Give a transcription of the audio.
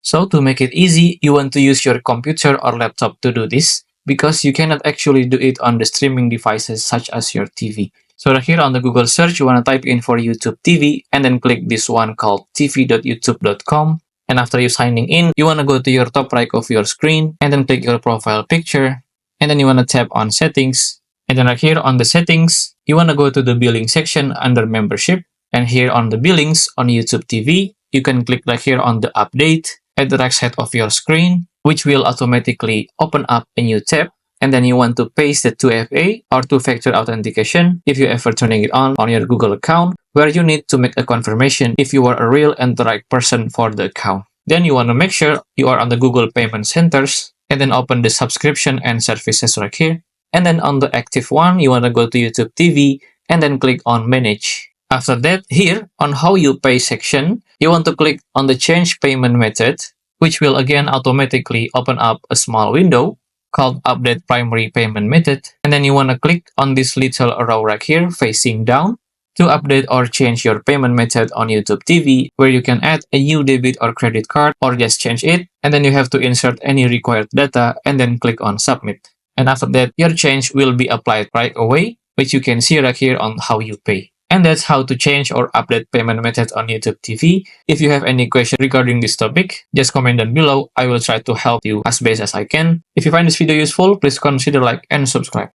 So to make it easy, you want to use your computer or laptop to do this because you cannot actually do it on the streaming devices such as your TV. So right here on the Google search, you want to type in for YouTube TV and then click this one called tv.youtube.com. And after you signing in, you want to go to your top right of your screen and then click your profile picture. And then you want to tap on settings. And then right here on the settings, you want to go to the billing section under membership. And here on the billings on YouTube TV, you can click right here on the update at the right side of your screen, which will automatically open up a new tab. And then you want to paste the 2FA or two-factor authentication if you ever turning it on your Google account, where you need to make a confirmation if you are a real and the right person for the account. Then you want to make sure you are on the Google Payment Centers and then open the subscription and services right here. And then on the active one, you want to go to YouTube TV and then click on Manage. After that, here on How You Pay section, you want to click on the Change Payment Method, which will again automatically open up a small window called Update Primary Payment Method. And then you want to click on this little arrow right here facing down to update or change your payment method on YouTube TV, where you can add a new debit or credit card or just change it. And then you have to insert any required data and then click on Submit. And after that, your change will be applied right away, which you can see right here on How You Pay. And that's how to change or update payment method on YouTube TV. If you have any question regarding this topic, just comment down below. I will try to help you as best as I can. If you find this video useful, please consider like and subscribe.